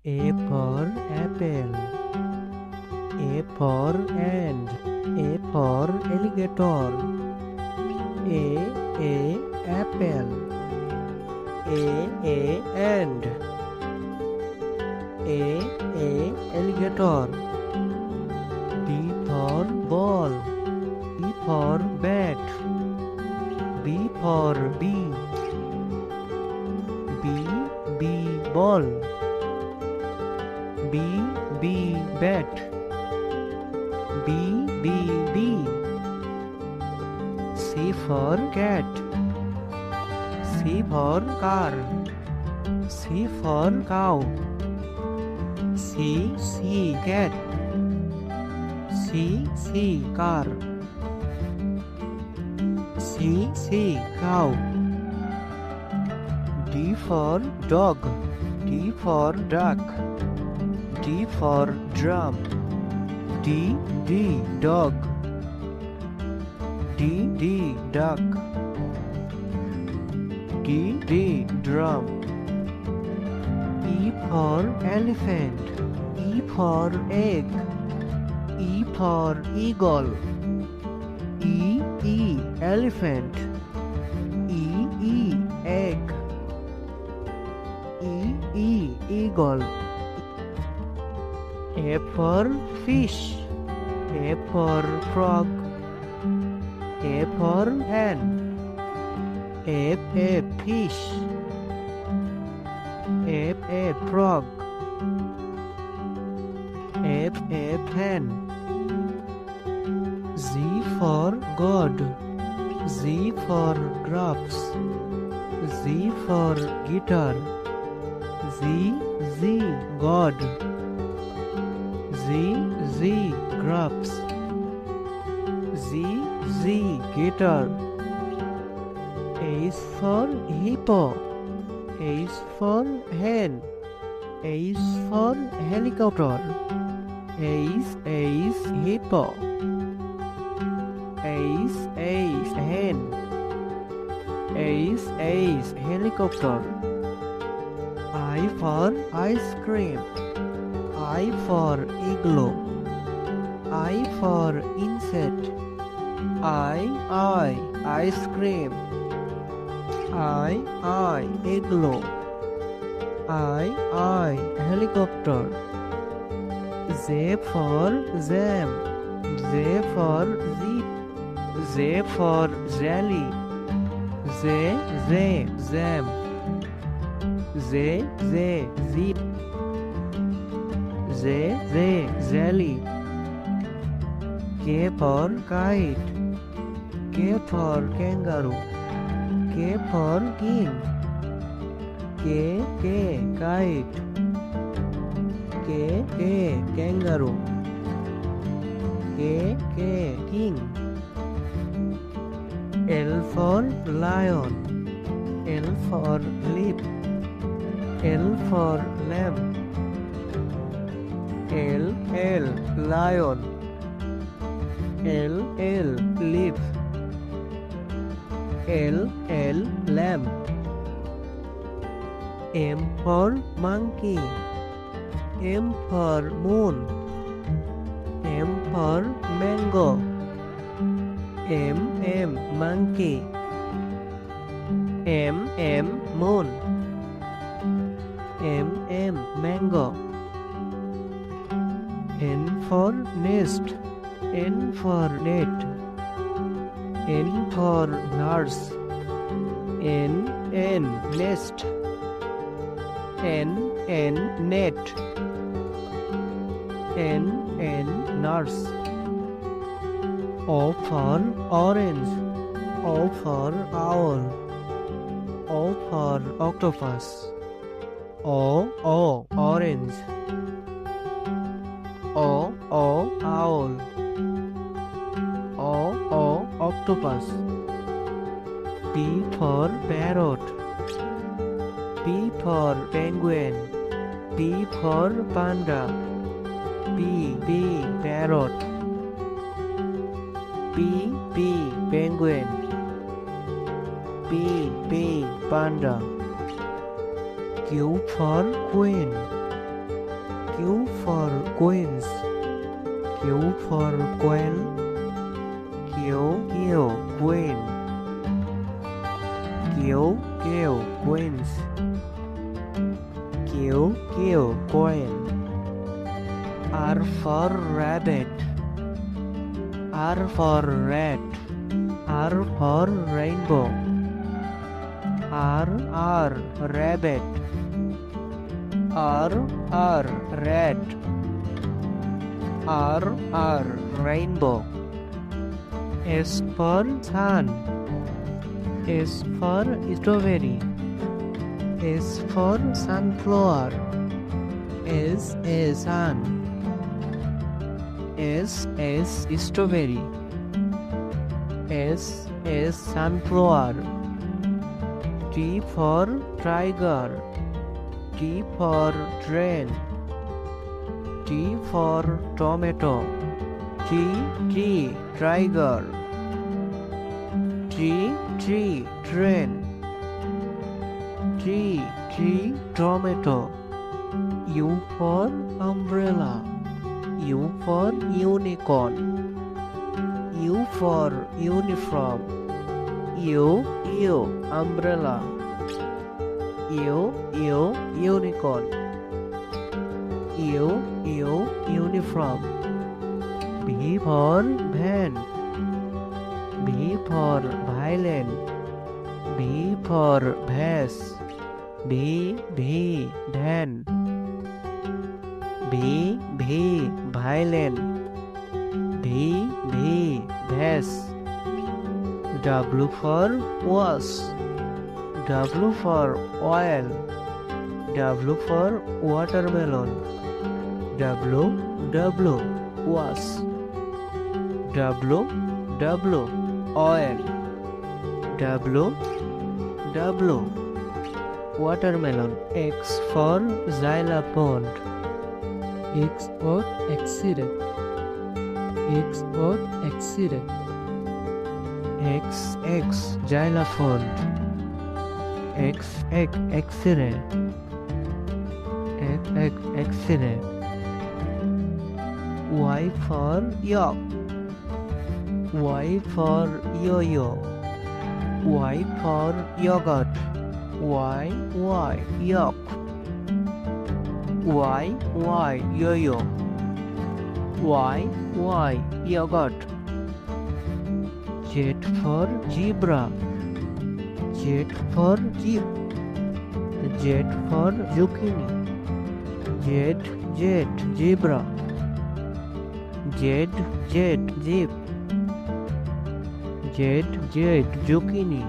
A for apple. A for ant. A for alligator. A apple. A ant. A alligator. B for ball. B for bat. B for bee. B ball. B bat. B bee. C for cat. C for car. C for cow. C cat. C car. C cow. D for dog. D for duck. D for drum. D dog. D duck. D drum. E for elephant. E for egg. E for eagle. E elephant. E egg. E eagle. F for fish. F for frog. F for hen. F fish. F frog. F hen. Z for God. Z for grapes. Z for guitar. Z God. Z grapes. Z guitar. H for hippo. H for hen. H for helicopter. H hippo. H hen. H helicopter. I for ice cream. I for igloo. I for insect. I ice cream. I igloo. I helicopter. Z for jam. Z for zip. Z for jelly. Z jam. Z zip. Z jelly. K for kite. K for kangaroo. K for king. K kite. K kangaroo. K king. L for lion. L for leap. L for lamb. L lion. L leap. L lamb. M for monkey. M for moon. M for mango. M monkey. M moon. M mango. N for nest. N for net. N for nurse. N nest. N net. N nurse. O for orange. O for owl. O for octopus. O orange. O owl. O octopus. P for parrot. P for penguin. P for panda. P parrot. P penguin. P panda. Q for queen. queens. Q for queen. Q, queen. Q, queens. Q, queen. R for rabbit. R for red. R for rainbow. R, rabbit. R, red. R, rainbow. S for sun. S for strawberry. S for sunflower. S, sun. S, strawberry. S, sunflower. T for tiger. T for train. T for tomato. T, tiger. T, train. T, tomato. U for umbrella. U for unicorn. U for uniform. U, umbrella. U, unicorn. U, uniform. V for van. V for violin. V for vase. V, van. V, violin. V, vase. W for wash. W for oil. W for watermelon. W, wash. W, oil. W, watermelon. X for xylophone. X for X-ray. X for X-ray. X, xylophone. X, X-ray. X-ray. Y for yak. Y for yo-yo. Y for yogurt. Y, yak. Y, yo-yo. Y, yogurt. Z for zebra. Z for jeep. Z for zucchini. Z, zebra. Z, jeep. Z, zucchini.